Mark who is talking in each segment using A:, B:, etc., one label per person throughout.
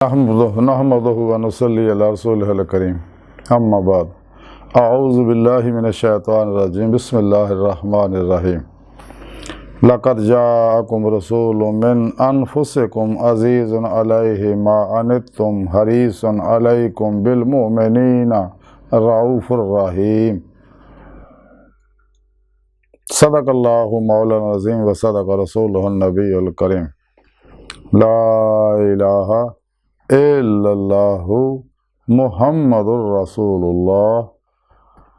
A: नहमदुहु व नुसल्ली अला रसूलिहिल करीम अम्मा बाद अऊज़ु बिल्लाहि मिनश शैतानिर रजीम बिस्मिल्लाहिर रहमानिर रहीम लक़द जाअकुम रसूलुम मिन अनफुसिकुम अज़ीज़ुन अलैहि मा अनित्तुम हरीसुन अलैकुम बिल मुमिनीना रऊफ़ुर रहीम सदक़ल्लाहु मौलाना अज़ीम व सदक़ रसूलुहुन नबियुल करीम ला इलाहा इल्लल्लाहु मुहम्मदुर रसूलुल्लाह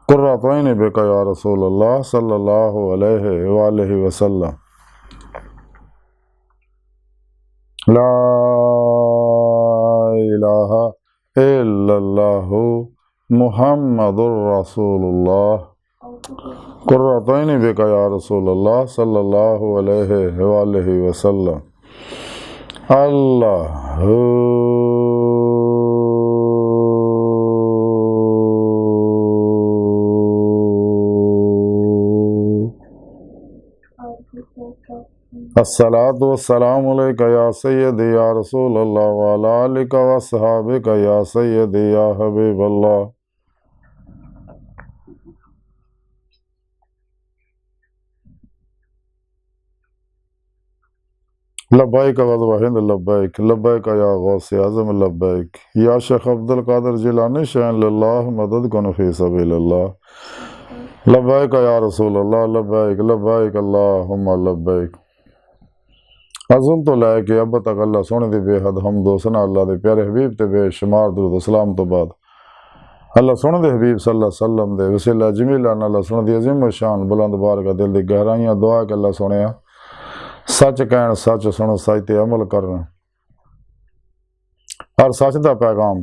A: कुर्रतैनि बिका या रसूलल्लाह सल्लल्लाहु अलैहि वसल्लम ला इलाहा इल्लल्लाहु मुहम्मदुर रसूलुल्लाह कुर्रतैनि बिका या रसूलल्लाह सल्लल्लाहु अलैहि वसल्लम अल्लाहु अस्सलातु वस्सलामु अलैका या सय्यदी या रसूलल्लाह व अला आलिका व अस्हाबिका या सय्यदी या हबीबल्लाह। लब्बैक वहिंद लब्बैक लब्बैक या गौसे आज़म लब्बैक या शेख अब्दुल कादिर जिलानी शैन लिल्लाह मदद कुन फी सबीलिल्लाह लब्बैक या रसूलल्लाह लब्बैक लब्बैक अल्लाहुम्मा लब्बैक। अज़ुल तो लैके अब तक अल्लाह सोने दी बेहद हमदो सना अल्लाह दे प्यारे हबीब ते बेशुमार दुरूद सलाम तो बाद अल्लाह सोने दे हबीब सल्लल्लाहु अलैहि वसल्लम दे वसीला जमीला अल्लाह सोने दी अज़ीम शान बुलंद बारगाह दिल दी गहराइयां दुआ के अल्लाह सोने सच कहन सच सुनो सच ते अमल करना और सच दा पैगाम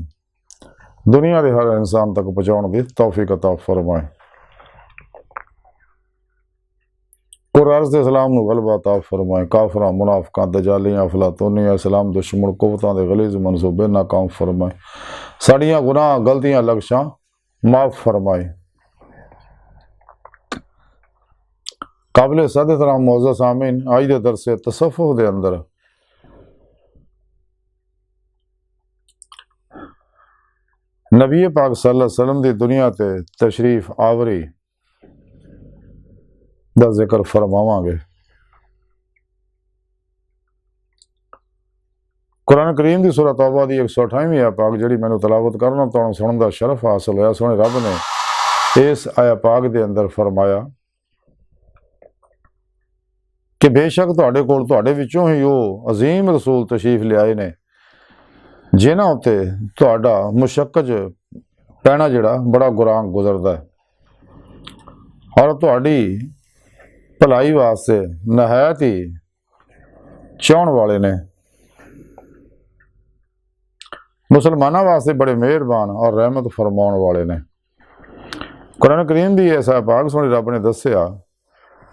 A: दुनिया के हर इंसान तक पहुँचाने की तौफीक अता फरमाए। कुरान दे इस्लाम नूं गलबा अता फरमाए। काफरां मुनाफिकां दजालियां अफलातूनियां इस्लाम दुश्मन कुव्वतां दे गलीज़ मनसूबे नाकाम फरमाए। साड़ियां गुनाह गलतियां लक्ष्यां माफ़ फरमाए। काबिल सद एहतराम मौजूद सामीन आज के दरसे तसव्वुफ़ के अंदर नबी पाक सल्लल्लाहु अलैहि वसल्लम की दुनिया ते तशरीफ आवरी का जिक्र फरमावांगे। कुरान करीम की सूरत तौबा की 128वीं आया पाक जी मैंने तलावत करना तो सुनने का शरफ हासिल होया। सोने रब ने इस आया पाक के अंदर फरमाया कि बेशक तुहाडे कोल तुहाडे विचों ही वो अजीम रसूल तशरीफ लियाए ने जिन्हां उत्ते तुहाडा मुशक्कत पैना जिहड़ा बड़ा गुरां गुजरदा है और तुहाडी भलाई वास्ते नहायत ही चाहण वाले ने मुसलमानों वास्ते बड़े मेहरबान और रहमत फरमाउण वाले ने। कुरान करीम दी ऐसा पाक सोने रब ने दस्सिया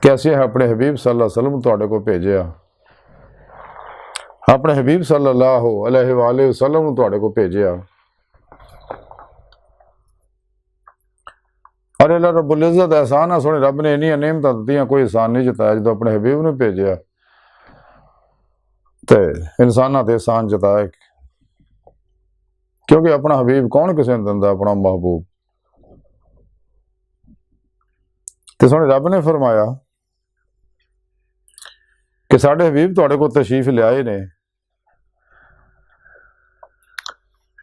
A: कि असीं अपने हबीब सल्लल्लाहु अलैहि वसल्लम तुहाडे को भेजिया। अपने हबीब सल्लल्लाहु अलैहि वसल्लम तुहाडे को भेजिया और अल्लाह रब्बुल इज़्ज़त एहसान है सोने रब ने इन्नियां नेमतां दित्तियां कोई एहसान नहीं जताया। जो अपने हबीब ने भेजिया तो इंसानां ते एहसान जताया क्योंकि अपना हबीब कौन किसी ने दिंदा अपना महबूब। तो सोने रब ने फरमाया कि साडे हबीब तुहाडे को तशरीफ लियाए ने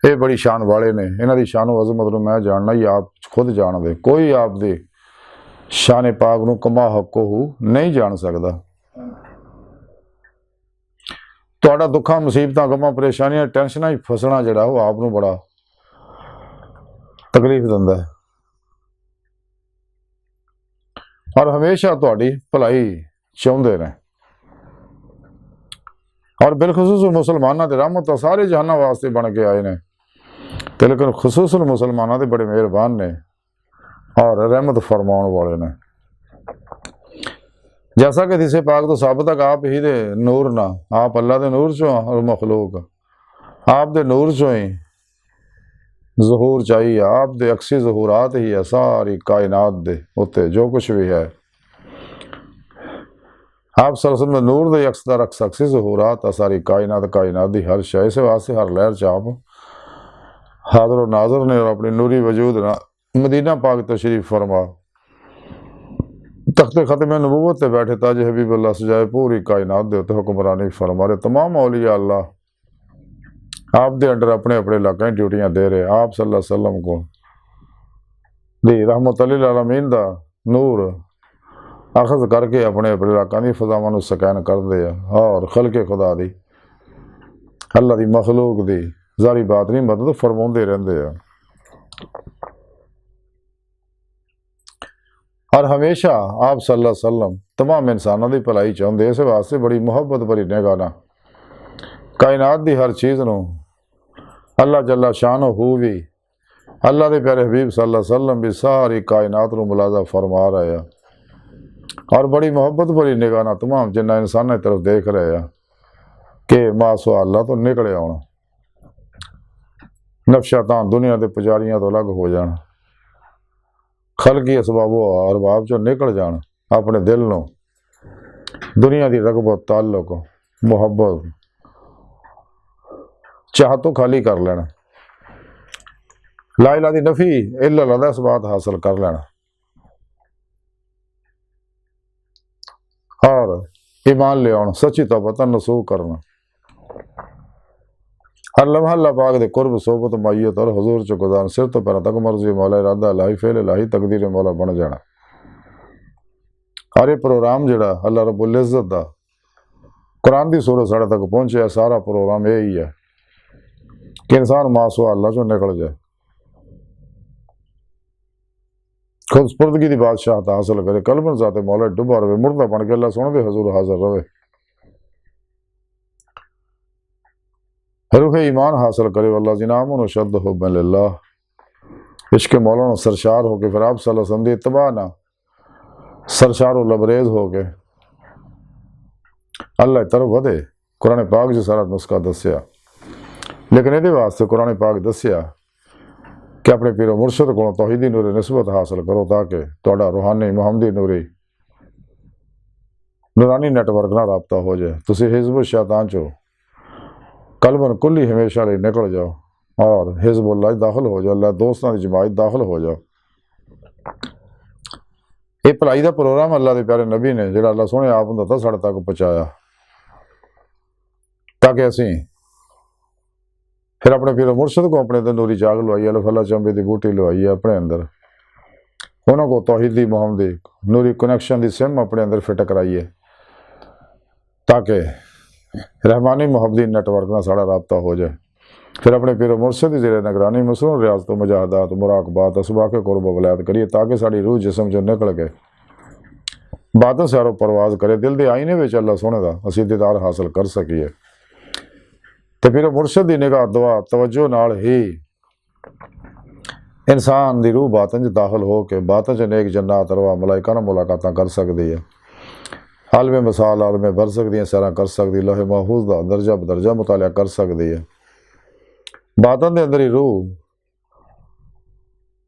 A: ये बड़ी शान वाले ने। इन्हां दी शानो अजमत नूं मैं जानना ही आप खुद जान दे कोई आप दी शान पाक नूं कमा हको नहीं जान सकदा। तुहाडा दुखा मुसीबतां गमां परेशानियां टेंशनां ही फसना जिहड़ा वो आप नूं बड़ा तकलीफ दिंदा है और हमेशा तुहाडी भलाई चाहुंदे ने और बिलखुसूस मुसलमानों के रहमत तो सारे जहाना वास्ते बन के आए ने तो लेकिन खसूस मुसलमानों के बड़े मेहरबान ने और रहमत फरमाउण वाले ने। जैसा कि दिसे पाक तो साबित है आप ही दे नूर ना आप अल्लाह के नूर चो और मखलूक आप दे नूर चो ही ज़हूर चाहिए आप दे अक्सी ज़हूरात ही है सारी कायनात दे उत्ते जो कुछ भी है आप सरसल में नूर दे अक्सदा रख सकसी ज़हूरात सारी कायनात दी हर शय से वास्ते हर लहर चाप हाज़िर व नाज़िर ने और अपनी नूरी वजूद ना मदीना पाक तशरीफ फरमा तख्ते ख़त्म नबूवत से बैठे ताज हबीबुल्लाह सजाए पूरी कायनात दे उत्ते हुक्मरानी फरमा रहे तमाम औलिया अल्लाह आप दे अंडर अपने अपने इलाके ड्यूटियां दे रहे आप सल्लल्लाहु अलैहि वसल्लम को दी रहमत लिल आलमीन दा नूर अखज़ करके अपने अपने इलाकों की फजावां सकैन करते हैं और खलके खुदा दी अल्लाह की मखलूक दी जारी बात नहीं मदद फरमाते रहते हैं और हमेशा आप सल्लल्लाहु अलैहि वसल्लम तमाम इंसानों की भलाई चाहते इस वास्ते बड़ी मुहब्बत भरी निगाह नाल कायनात की हर चीज़ नूं अल्लाह जल्ला शान हो भी अल्लाह के प्यारे हबीब सल्लल्लाहु अलैहि वसल्लम भी सारी कायनात नूं मुलाजा फरमा रहे हैं और बड़ी मोहब्बत भरी निगाह नाल तमाम जिन्ना इंसानों की तरफ देख रहे हैं कि मासो अल्लाह तो निकले आना नफशातां दुनिया के पुजारियों तो अलग हो जान खलकी असबाबो अरबाब चो निकल जान अपने दिल नो दुनिया की रगबत ताल्लुक मुहब्बत चाहतों खाली कर लेना ला इलाहा दी नफी इल्लल्लाह दा इसबात हासिल कर लेना और ईमान ले आना सच्ची तौबत नसूख करना हर लम्हा अल्लाह पाक दे कुर्ब सोबत मायत और हुजूर च गुजारन सिर तो पैर तक मर्जी मौला इरादा इलाही फेल इलाही तकदीर मौला बन जाना और ये प्रोग्राम जड़ा अल्लाह रब्बुल इज्जत दा कुरान दी सूरत साढ़े तक पहुंचे सारा प्रोग्राम यही है कि इंसान मासो अल्लाह चो निकल जाए खुद स्पुर्दगी की बादशाह हासिल करे कलबन जाते मौला डुबा रहे मुर्दा बन के अल्लाह सुन दे हजूर हाजिर रहे रूह ईमान हासिल करे वल्लाह जिनामन शद हो बिल्लाह इश्क मौलाना सरशार हो के फिर आप सल्लल्लाहु अलैहि वसल्लम दी इत्तबा ना सरशार व लबरेज हो के अल्लाह तरफ वधे कुरान पाक च सारा नुस्खा दसिया लेकिन ये वास्ते कुरान पाक दसिया कि अपने पीरो मुर्शद को तौहीदी नूरी निस्बत हासिल करो ताकि तुहाडा रूहानी मुहम्मदी नूरी नूरानी नेटवर्क ना राबता हो जाए तुसी हिज़्ब शैतान चो कलबन कुल्ली हमेशा लिए निकल जाओ और हिज़्बुल्लाह दाखिल हो जाओ अल्लाह दोस्तों की जमात दाखिल हो जाओ ये भलाई का प्रोग्राम अल्लाह के प्यारे नबी ने जो अल्लाह सोने आप होंदा साढ़े तक पहुँचाया ताकि असी फिर अपने पीरो मुर्शद को अपने अंदर नूरी जाग लवाई अल्लाह चंबे की बूटी लवाई है अपने अंदर उन्होंने को तौहीदी मुहम्मदी नूरी कनैक्शन की सिम अपने अंदर फिट कराइए ताकि रहमानी मुहब्बती नेटवर्क में साड़ा रबता हो जाए फिर अपने पीरो मुर्शद ज़ेरे निगरानी मसरूर रियाजत मुजाहदात मुराकबात असबाक कुर्ब वलायत करिए ताकि साड़ी रूह जिसम जो निकल के बातों से आरो परवाज करे दिल के आईने में अल्लाह सोने का असी दीदार हासिल कर सकीए तो फिर मुर्शद की निगाह दुआ तवज्जो नाल ही इंसान की रूह बातन च दाखिल हो के बातन च नेक जन्नात रवा मलाइका नाल मुलाकातां कर सकती है आलमे मसाल आलमे भर सकती है सैर कर सकती लोहे महफूज का दर्जा बदर्जा मुतालिया कर सकती है बातन के अंदर ही रूह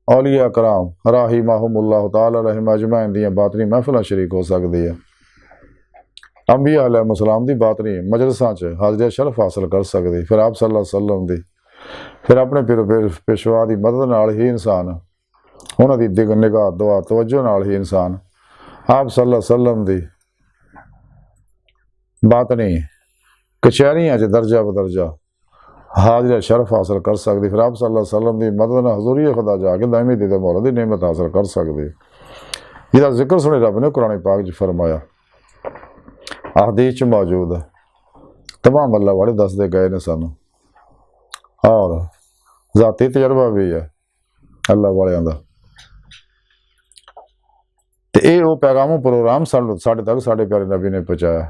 A: औलिया कराम राही माहुमुल्लाह ताला रहम अजमैन दी बातनी महफिल शरीक हो सकती है अंबिया अलैहिस्सलाम दी बातनी मजलिसां च हाज़िर शरफ हासिल कर सकती फिर आप सल्लल्लाहु अलैहि वसल्लम दी फिर अपने पिरो पेशवा की मदद नाल ही इंसान उन्होंने दिग निगाह दुआ तवज्जो नाल ही इंसान आप सल्लल्लाहु अलैहि वसल्लम दी बातनी कचहरियां च दर्जा बदर्जा हाजिर शरफ हासिल कर सकती फिर आप सल्लल्लाहु अलैहि वसल्लम की मदद हजूरी खुदा जाके दायमी दीद मौला की नेमत हासिल कर सकती जिसका जिक्र सुने रब ने कुरान पाक च फरमाया अहदीस च मौजूद है तमाम अल्लाह वाले दसते गए ने सानू और जाती तजर्बा भी है अल्लाह वाले का तो ये पैगामों प्रोग्राम साढ़े तक साढ़े प्यारे नबी ने पहुँचाया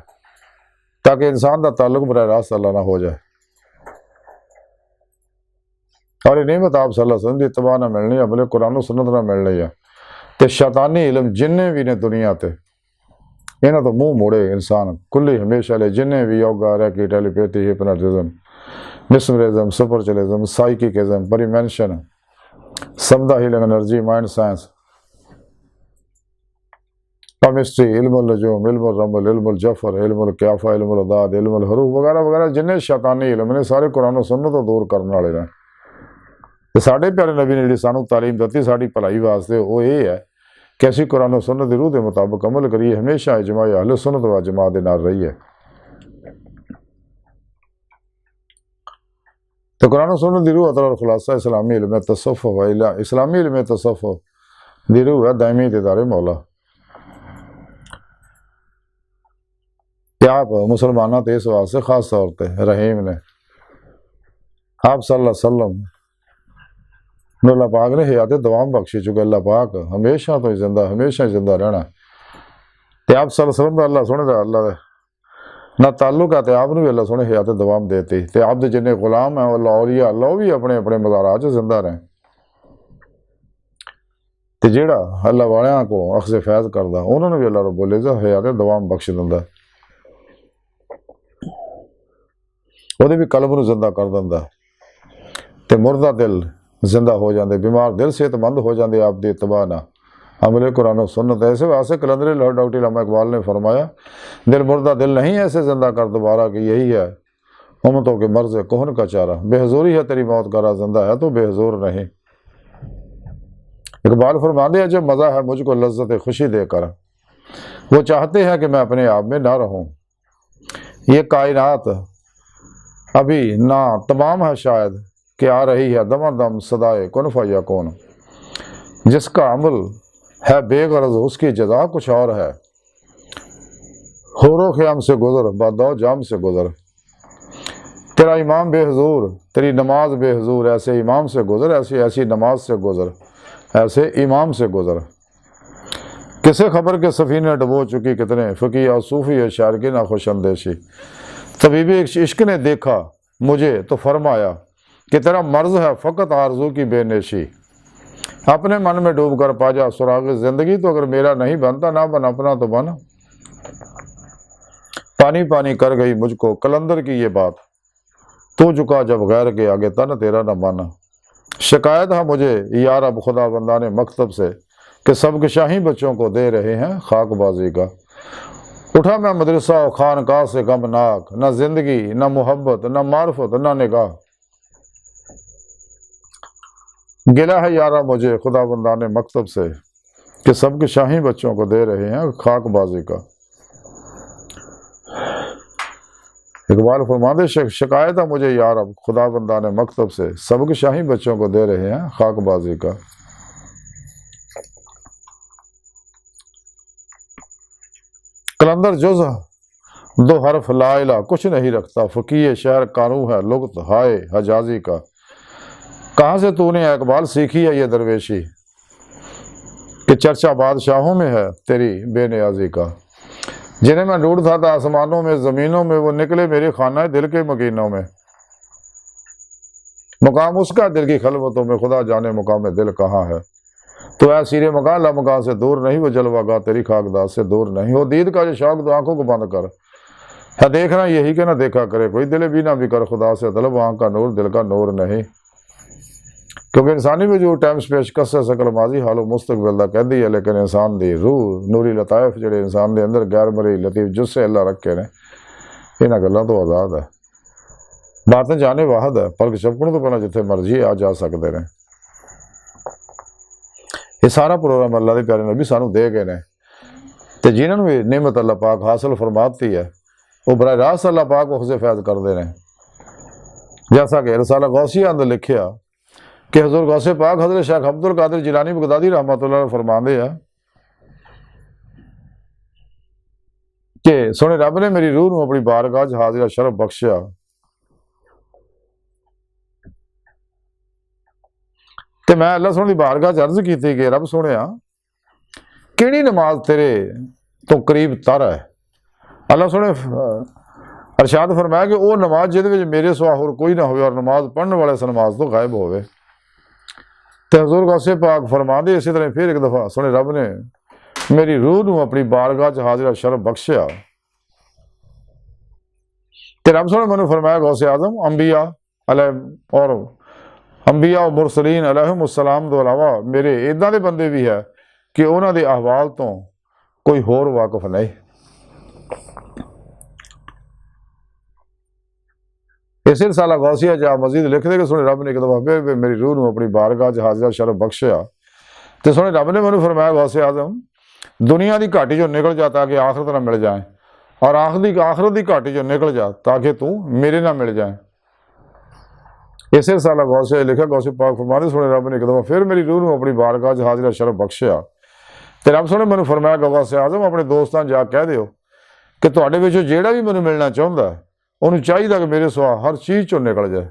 A: ताकि इंसान का ताल्लुक बराह रास्त अल्लाह ना हो जाए और ये नेमत आप सल्लल्लाहु अलैहि वसल्लम की इत्तबा ना मिलनी है भले कुरान सुन्नत ना मिलनी है तो शैतानी इलम जिन्ने भी ने दुनिया ते इन्हों तो मुँह मोड़े इंसान कुल्ली हमेशा ले जिन्हें भी yoga reiki telepathy hypnotism mesmerism spiritualism psychicism परिमेंशन समदा healing energy mind science chemistry, इल्मुल नजूम, इल्मुल रमल, इल्मुल जफर, इल्मुल क्याफा, इल्मुल अदाद, इल्मुल हरूफ वगैरह वगैरह जिन्ने शैतानी इल्म ने सारे कुरान सुन्नत तो दूर करने वाले ने। ते साडे प्यारे नबी ने जी सानू तालीम दी साडी भलाई वास्ते वो ये है कि असीं कुरान सुन्नत दी रूह के मुताबिक अमल करिए, हमेशा इजमा अहले सुन्नत व जमात दे नाल रहिए। तो कुरान सुन्नत दी रूह अतर खुलासा इस्लामी इल्म तसव्वुफ व इस्लामी इल्म तसव्वुफ दी रूह है दायमी दीदारे मौला। आप मुसलमानों ते इस वास्ते खास तौर पर रहीम ने आप सल्लल्लाहु अलैहि वसल्लम अल्लाह पाक ने हयात दवाम बख्शी चुके। अल्लाह पाक हमेशा तो जिंदा, हमेशा जिंदा रहना। तो आप सल्लल्लाहु अलैहि वसल्लम अल्लाह सोने का अल्लाह ना ताल्लुक है, तो आप भी अल्लाह सोने हयात दवाम देती। तो आप दे जिन्ने गुलाम है अल्लाह औलिया अल्लाह वो भी अपने अपने मज़ारात च जिंदा रहें। तो जेड़ा अल्लाह वालियां को अखज़ फैज़ करदा उन्होंने भी अल्लाह रब्बुल इज़्ज़त हयात दवाम बख्श दिंदा, ਉਹਦੇ भी कल्ब ਨੂੰ जिंदा कर दिंदा। तो मुर्दा दिल जिंदा हो जाते, बीमार दिल सेहतमंद हो जाते आप दी इत्तबा ना अमले कुरान सुन्नत। ऐसे वास्ते कलंदरी लाहौर डॉक्टर इल्लामा इकबाल ने फरमाया दिल मुर्दा दिल नहीं ऐसे जिंदा कर दोबारा कि यही है उम्मतों के मर्ज़ कोहन का चारा। बेहजूरी है तेरी मौत का राह, जिंदा है तो बेहजूर नहीं। इकबाल फरमाते हैं जब मज़ा है मुझको लज्जत खुशी देकर, वो चाहते हैं कि मैं अपने आप में ना रहूं। ये कायनात अभी ना तमाम है शायद कि आ रही है दमादम सदाए कुन फयकून। जिसका अमल है बेगरज उसकी जजा कुछ और है। होरो ख़याम से गुजर बादौ जाम से गुजर। तेरा इमाम बेहजूर, तेरी नमाज बेहजूर, ऐसे इमाम से गुजर, ऐसी ऐसी नमाज से गुजर, ऐसे इमाम से गुजर। किसे खबर के सफ़ीने डबो चुकी कितने फ़कीह और सूफ़ी और शायर की नाखुश अंदेशी। तबीबी इश्क ने देखा मुझे तो फरमाया कि तेरा मर्ज़ है फ़कत आरज़ू की बेनेशी। अपने मन में डूब कर पा जा सुराग ज़िंदगी, तो अगर मेरा नहीं बनता ना बन अपना तो बन। पानी पानी कर गई मुझको कलंदर की ये बात, तू झुका जब गैर के आगे तन तेरा न माना। शिकायत है मुझे यार अब खुदा बंदा ने मकतब से कि सबके शाही बच्चों को दे रहे हैं खाकबाजी का। उठा मैं मदरसा और खानकाह से गमनाक, न जिंदगी न मोहब्बत न मार्फत न निगाह। गिला है यारा मुझे खुदा बंदा ने मकतब से कि सबके शाही बच्चों को दे रहे हैं खाकबाजी का। इकबाल फरमाते शिकायत है मुझे यार अब खुदा बंदा ने मकतब से सबके शाही बच्चों को दे रहे हैं खाकबाजी का। कलंदर जुज़ दो हरफ लाइला कुछ नहीं रखता, फ़कीह शहर कानू है लुग़त हाय हजाजी का। कहाँ से तूने इकबाल सीखी है ये दरवेशी कि चर्चा बादशाहों में है तेरी बेनियाजी का। जिन्हें मैं ढूंढता था आसमानों में ज़मीनों में, वो निकले मेरे खाना दिल के मकीनों में। मुकाम उसका दिल की खलवतों में, खुदा जाने मुकाम दिल कहाँ है। तो ऐ सीरे मकान ला मकान से दूर नहीं, वो जलवागा तेरी खाकदास से दूर नहीं। वो दीद का जो शौक तो आंखों को बंद कर है देखना यही के ना देखा करे कोई, दिल भी ना भी कर खुदा से तलब आँख का नूर दिल का नूर नहीं। क्योंकि इंसानी वजूद टाइम स्पेस कसर सकल माजी हालो मुस्तकबिल दा कहती है, लेकिन इंसान दी रूह नूरी लताइफ ਜਿਹੜੇ इंसान के अंदर गैर मरी लतीफ जुस्से अल्लाह रखे ने, इन्हां गल्लां तो आज़ाद है। बातें जाने वाहद है पलक झपकण तो पहला जिथे मर्जी आ जा सकते हैं। ये सारा प्रोग्राम अल्लाह के प्यारे नबी सानू दे गए ने। तो जिन्होंने भी नियमत अल्लाह पाक हासिल फरमाती है वो बराह रास्त अल्लाह पाक उसे फैज़ करते हैं। जैसा कि रसाला गौसिया अंदर लिखिया कि हज़ूर गौसे पाक हज़रत शेख अब्दुल कादिर जिलानी बगदादी रहमतुल्लाह फरमाते हैं कि सोने रब ने मेरी रूह को अपनी बारगाह च हाज़िर शरफ बख्शिया। तो मैं अल्लाह सोने की बारगाह च अर्ज की कि रब सोने किहड़ी नमाज तेरे तो करीब तर है। अल्लाह सोने अरशाद फरमाया कि वह नमाज जिहदे मेरे सिवा होर कोई ना हो और नमाज पढ़ने वाले इस नमाज तो गायब होवे। तो हज़ूर गौसे पाक फरमाते इसी तरह फिर एक दफ़ा सोने रब ने मेरी रूह को अपनी बारगाह च हाज़िर शरफ बख्शिया। तो रब सोने मैंने फरमाया गौसे आज़म अंबिया और अंबिया और मुरसलीन अलैहिमुस्सलाम तो अलावा मेरे इदां दे बंदे भी है कि उन्हां दे अहवाल तो कोई होर वाकफ नहीं। इसे रसाला गौसिया जा मजीद लिख दे कि सुने रब ने एक दफा फिर मेरी रूह नूं अपनी बारगाह च हाजिरा शरफ बख्शिया तो सुने रब ने मैनू फरमाया गौसे आजम दुनिया की घाटी चो निकल जा ताकि आखरत ना मिल जाए, और आखरत की घाटी चो निकल जा ताकि तू मेरे ना मिल जाए। इसे रसाला गौसे लिखा गौसे पाक फरमाते सुने रब ने एक दफा फिर मेरी रूह नूं अपनी बारगाह च हाजिरा शरफ बख्शिया तो रब सोने मैनू फरमाया गौसे आजम अपने दोस्तों जा कह दिओ कि तुहाडे विचों जिहड़ा भी मैनू मिलना चाहुंदा उन्होंने चाहिए कि मेरे सुआ हर चीज़ चो निकल जाए।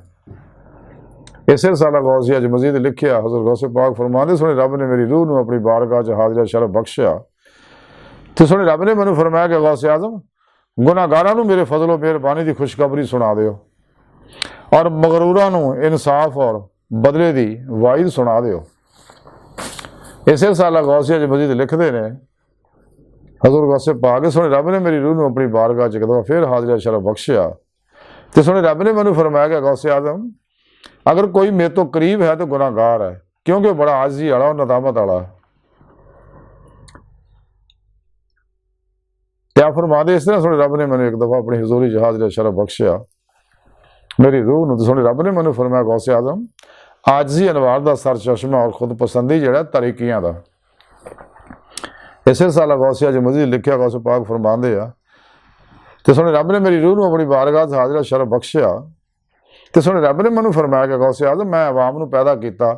A: इसे रसाला गौसिया च मजीद लिखिया हज़रत गौसे पाक फरमाते सुने रब ने मेरी रूह नूं अपनी बारगाह च हाजिरा शरफ बख्शिया तो सुने रब ने मैनू फरमाया कि गौसे आजम गुनाहगारां नूं मेरे फजलो मेहरबानी की खुशखबरी सुना दिओ और मगरूरां नूं इंसाफ और बदले की वाइद सुना दिओ। इसे रसाला गौसिया च मजीद लिखते हैं हज़रत गौसे पाक सुने रब ने मेरी रूह नूं अपनी बारगाह च एक दफा फिर हाजिरा शरफ बख्शिया तो सुने रब ने मैनू फरमाया कि गौसे आजम अगर कोई मेरे तो करीब है तो गुनाहगार है, क्योंकि बड़ा आजी वाला और नदामत वाला है। क्या फरमाते इस तरह सुने रब ने मैंने एक दफा अपनी हजूरी जहाज ने शरफ बख्शिया मेरी रूह नूं, तो सुने रब ने मैनू फरमाया गौसे आजम आजी अनवार का सर चश्मा और खुद पसंदी जड़ा तरीकियां का। इसे साला गौसिया जो मजीद लिखिया गौसे पाक फरमाते आ तो सुने रब ने मेरी रूह नूं अपनी बारगाह च हाजिरा शरफ बख्शिया तो सुने रब ने मैनू फरमाया कि गौसे आजम मैं अवाम नूं पैदा किया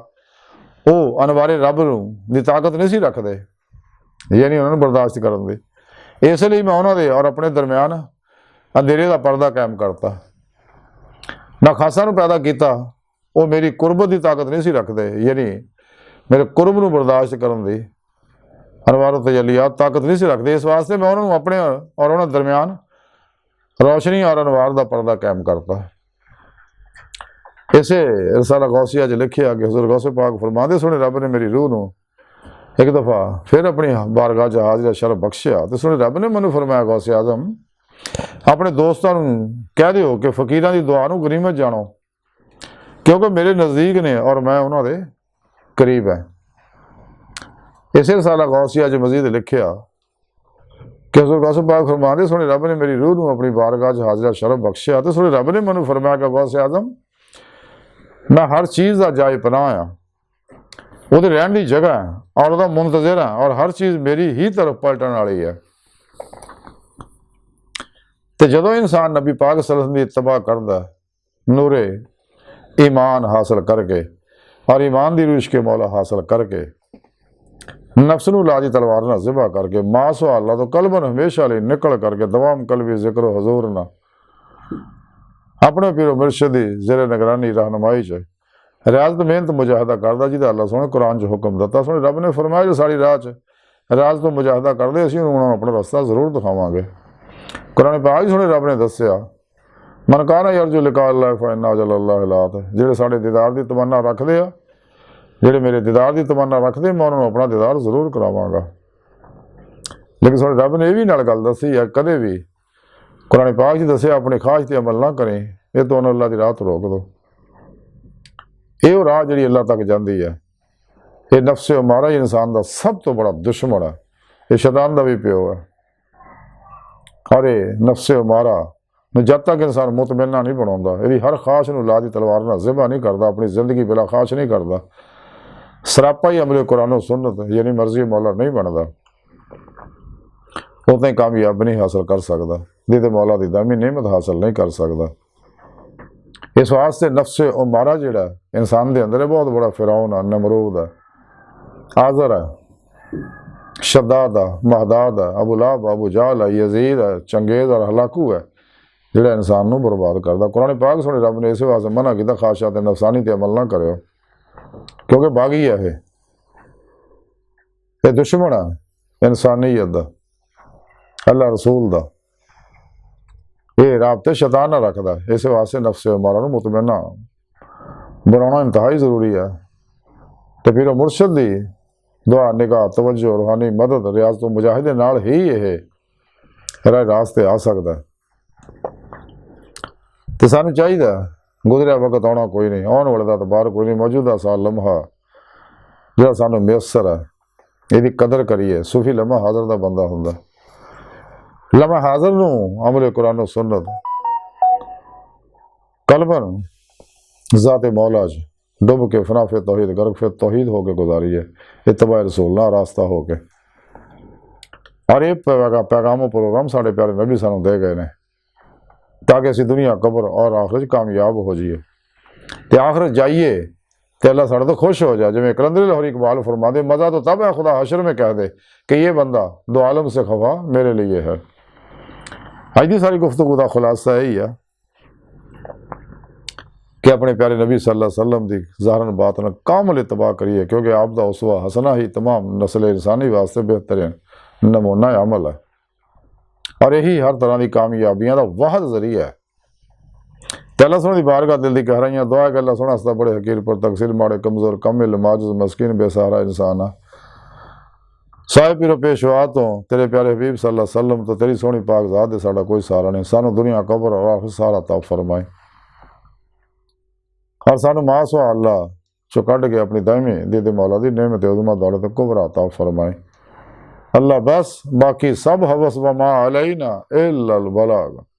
A: वो अनवारे रब की ताकत नहीं सी रखते, यानी उन्होंने बर्दाश्त करन दी, इसलिए मैं उन्होंने और अपने दरम्यान अंधेरे का पर्दा कायम करता। मैं खासा नूं पैदा किया वो मेरी कुर्बत की ताकत नहीं सी रखते, यानी मेरे कुर्ब नूं बर्दाश्त करन दी अनवार तजलियात ताकत नहीं सी रखते। इस वास्ते मैं उन्होंने अपने और उन्होंने दरम्यान रोशनी और अनवार का पर्दा कायम करता। इसे रसाला गौसिया च लिखिया कि हज़रत गौसे पाक फरमाते सुने रब ने मेरी रूह नूं एक दफ़ा फिर अपनी बारगाह च हाजिरा शरफ बख्शिया तो सुने रब ने मैनू फरमाया गौसे आजम अपने दोस्तों कह दिओ कि फकीरां दी दुआ नूं गनीमत जानो, क्योंकि मेरे नज़दीक ने और मैं उन्होंने करीब है। इसे रसाला गौसिया च मजीद लिखिया कि हज़रत गौसे पाक फरमाते सुने रब ने मेरी रूह नूं अपनी बारगाह च हाजिरा शरफ बख्शिया तो सुने रब ने मैनू फरमाया कि गौसे आजम मैं हर चीज़ का जाए पनाह हाँ, वो रहन की जगह है और वह मुंतजर है और हर चीज़ मेरी ही तरफ पलटन वाली है। तो जो इंसान नबी पाक सल्लल्लाहु अलैहि वसल्लम की इत्तबा करता नूरे ईमान हासिल करके और ईमान की रूश के मौला हासिल करके नफ्स नूं लाजी तलवार ना ज़िबा करके मासो अल्लाह तो कलबन हमेशा लिए निकल करके दवाम कलबी जिक्र हजूर ना अपने पीरो मुर्शदी ज़ेरे निगरानी रहनुमाई च रियाजत मेहनत मुजाहिदा करदा जिहदा अल्लाह सोहने कुरान च हुक्म दिता। सोहने रब ने फरमाया जो साड़ी राह च रियाजत तो मुजाहिदा करदे असीं उन्होंने अपना रस्ता जरूर दिखावांगे। कुरान पाक सोहने रब ने दस्सिया मन काना यरजू लिका अल्लाह फइन्ना अजलल्लाहि लात जिहड़े साडे दीदार की तमन्ना रखदे आ, जिहड़े मेरे दीदार की तमन्ना रखदे मैं उन्होंने अपना दीदार जरूर करावांगा। लेकिन सोहने रब ने यह भी नाल गल दसी है कदे भी कुरान पाक च दस्सिया अपनी ख्वाहिश पर अमल ना करें, ये तो उन्होंने अल्लाह की राह तो रोक दो। ये राह जी अल्लाह तक जाती है, ये नफ्से उमारा ही इंसान का सब तो बड़ा दुश्मन है, ये शैतान का भी प्यो है। और ये नफ्से उमारा जब तक इंसान मुतमन्ना नहीं बनाता, यदि हर ख्वाहिश नूं लाजी तलवार नाल ज़िबा नहीं करता, अपनी जिंदगी बिला ख्वाहिश नहीं करता, सरापा ही अमले कुरान सुन्नत यानी मर्जी मौला नहीं बनता, उतना ही कामयाब नहीं हासिल कर सकता, जिहदे मौला की दामी नेमत हासिल नहीं कर सकता। इस वास्ते नफ्से उमारा जिहड़ा इंसान के अंदर है बहुत बड़ा फिरौन है, नमरूद है, आज़र है, शद्दाद है, महदाद है, अबू लहब, अबू जहल है, यजीद है, चंगेज और हलाकू है जिहड़ा इंसान नूं बर्बाद करता। कुरान पाक सुने रब ने इस वास्ते मना किया ख्वाहिशात नफसानी ते अमल ना करियो, क्योंकि बागी है ये दुश्मन है इंसानियत दा अल्लाह रसूल दा, ये राबते शैतान ना रखता। इस वास्ते नफ्से उमारा नूं मुतमन्ना बनाना इंतहाई जरूरी है। तो फिर मुर्शद दी दुआ निगाह तवज्जो रूहानी मदद रियाज तो मुजाहिदे नाल ही यह राह रास्ते आ सकता है। तो सानू चाहिए गुजरिया वक्त आना कोई नहीं, आने वाले का तो बाहर कोई नहीं, मौजूदा साल लम्हा जो सानू मुयसर है ਇਹਦੀ ਕਦਰ ਕਰੀਏ। सूफी लम्हा हाज़र ਦਾ ਬੰਦਾ ਹੁੰਦਾ। लम्हा हाज़र ਨੂੰ अमल कुरान और सुन्नत कलबन ज़ात मौला च डुब के फना फिर तौहीद गर्क फिर तौहीद होके गुजारी है, इत्तबा रसूल ना रास्ता होके। और ये पैगामो प्रोग्राम साढ़े प्यारे नबी सानू दे गए ने ताकि असी दुनिया कबर और आखिरत कामयाब हो जाइए ते आखिरत जाइए तो अल्लाह साढ़े तो खुश हो जाए। जिमें कलंदरी लाहौरी इकबाल फरमा दे, मज़ा तो तब है खुदा हशर में कह दे कि ये बंदा दो आलम से खफा मेरे लिए है। अज की सारी गुफ्तगू का खुलासा यही है कि अपने प्यारे नबी सल्लल्लाहु अलैहि वसल्लम की ज़ाहरन बातन कामल इत्तबा करिए, क्योंकि आप दा उसवा हसना ही तमाम नस्ल इंसानी वास्ते बेहतरीन नमूना अमल है और यही हर तरह की कामयाबियां का वाहद जरिया है। अल्लाह सोने की बारगाह दिल की गहराइयां दुआ कि अल्लाह सोना हस्ता बड़े हकीर पर तकसीर माड़े कमज़ोर कमिल माजुज मस्किन बेसहारा इंसान है। साहिब पीरो पेशवा तो तेरे प्यारे हबीब सल्लल्लाहु अलैहि वसल्लम तो तेरी सोहनी पाक ज़ात दे साडा कोई सहारा नहीं। सानू दुनिया कबर और आखिरत सहारा अता फरमाए और सानू मासवा अल्लाह चो कढ़ के अपनी दायमी दीदे मौला दी नेमत उज़मा दौलत कुबरा अता फरमाए। अल्लाह बस बाकी सब हवस व मा अलैना इल्लल बलाग।